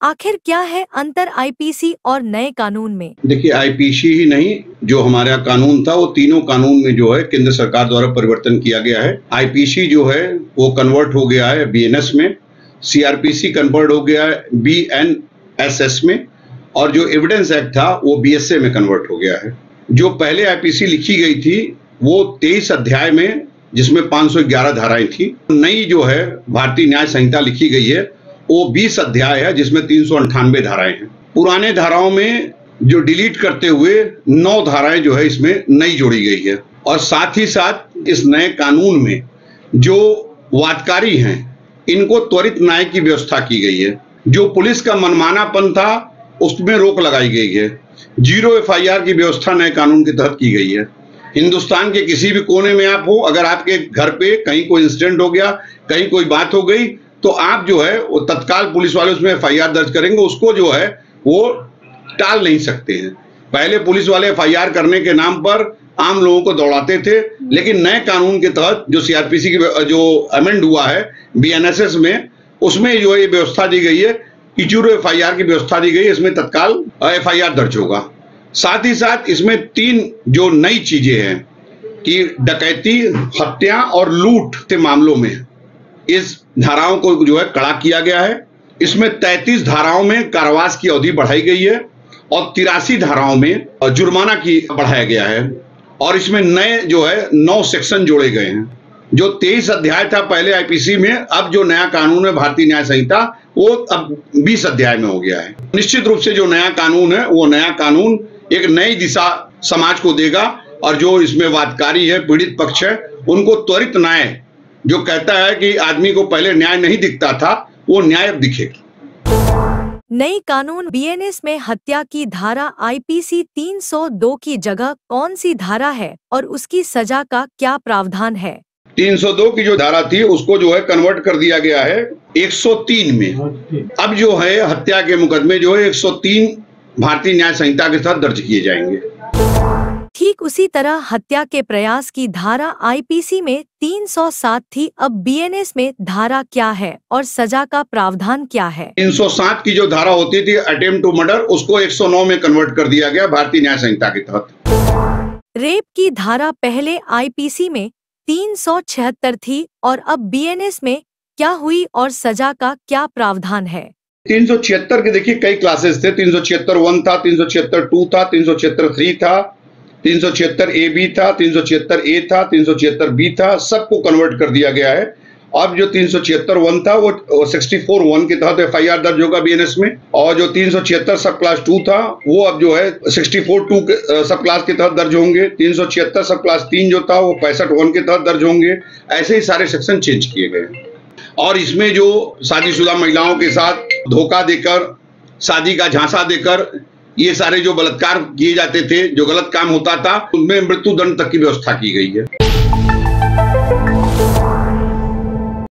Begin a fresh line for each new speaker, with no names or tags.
आखिर क्या है अंतर आईपीसी और नए कानून में?
देखिए, आईपीसी ही नहीं, जो हमारा कानून था वो तीनों कानून में जो है केंद्र सरकार द्वारा परिवर्तन किया गया है। आईपीसी जो है वो कन्वर्ट हो गया है बीएनएस में, सीआरपीसी कन्वर्ट हो गया है बीएनएसएस में, और जो एविडेंस एक्ट था वो बीएसए में कन्वर्ट हो गया है। जो पहले आईपीसी लिखी गई थी वो 23 अध्याय में, जिसमें 511 धाराएं थी। नई जो है भारतीय न्याय संहिता लिखी गई है वो 20 अध्याय है, जिसमें 398 धाराएं हैं। पुराने धाराओं में जो डिलीट करते हुए 9 धाराएं जो है इसमें नई जोड़ी गई है। और साथ ही साथ इस नए कानून में जो वादकारी हैं इनको त्वरित न्याय की व्यवस्था की गई है। जो पुलिस का मनमानापन था उसमें रोक लगाई गई है। 0 एफआईआर की व्यवस्था नए कानून के तहत की गई है। हिंदुस्तान के किसी भी कोने में आप हो, अगर आपके घर पे कहीं कोई इंसिडेंट हो गया, कहीं कोई बात हो गई, तो आप जो है वो तत्काल पुलिस वाले उसमें एफआईआर दर्ज करेंगे, उसको जो है वो टाल नहीं सकते हैं। पहले पुलिस वाले एफआईआर करने के नाम पर आम लोगों को दौड़ाते थे, लेकिन नए कानून के तहत जो सीआरपीसी की जो अमेंड हुआ है बीएनएसएस में, उसमें जो ये व्यवस्था दी गई है कि 0 एफआईआर की व्यवस्था दी गई है, इसमें तत्काल एफआईआर दर्ज होगा। साथ ही साथ इसमें 3 जो नई चीजें हैं कि डकैती, हत्या और लूट के मामलों में इस धाराओं को जो है कड़ा किया गया है। इसमें 33 धाराओं में कारावास की अवधि बढ़ाई गई है और 83 धाराओं में जुर्माना की बढ़ाया गया है। और इसमें नए जो है 9 सेक्शन जोड़े गए हैं। जो 23 अध्याय था पहले आईपीसी में, अब जो नया कानून है भारतीय न्याय संहिता वो अब 20 अध्याय में हो गया है। निश्चित रूप से जो नया कानून है वो नया कानून एक नई दिशा समाज को देगा, और जो इसमें वादकारी है, पीड़ित पक्ष है, उनको त्वरित न्याय, जो कहता है कि आदमी को पहले न्याय नहीं दिखता था, वो न्याय अब दिखेगा।
नई कानून बीएनएस में हत्या की धारा आईपीसी 302 की जगह कौन सी धारा है और उसकी सजा का क्या प्रावधान है?
302 की जो धारा थी उसको जो है कन्वर्ट कर दिया गया है 103 में। अब जो है हत्या के मुकदमे जो है 103 भारतीय न्याय संहिता के तहत दर्ज किए जाएंगे।
ठीक उसी तरह हत्या के प्रयास की धारा आईपीसी में 307 थी, अब बीएनएस में धारा क्या है और सजा का प्रावधान क्या है?
307 की जो धारा होती थी अटेम्प्ट टू मर्डर, उसको 109 में कन्वर्ट कर दिया गया भारतीय न्याय संहिता के तहत।
रेप की धारा पहले आईपीसी में 376 थी और अब बीएनएस में क्या हुई और सजा का क्या प्रावधान है?
376 के देखिए कई क्लासेस थे। 376(1) था, 376(2) था, 376(3) था, 376(AB) था, 376(A) था, 376(B) था, सबको कन्वर्ट कर दिया गया है। अब जो 376(1) था वो 64(1) के तहत एफआईआर दर्ज होगा बीएनएस में, और जो 376 सब क्लास 2 था वो अब जो है 64(2) के सब क्लास के तहत दर्ज होंगे। 376 सब क्लास 3 जो था वो 65(1) के तहत दर्ज होंगे। ऐसे ही सारे सेक्शन चेंज किए गए। और इसमें जो शादीशुदा महिलाओं के साथ धोखा देकर, शादी का झांसा देकर ये सारे जो बलात्कार किए जाते थे, जो गलत काम होता था, उनमें मृत्यु दंड तक की व्यवस्था की गई है।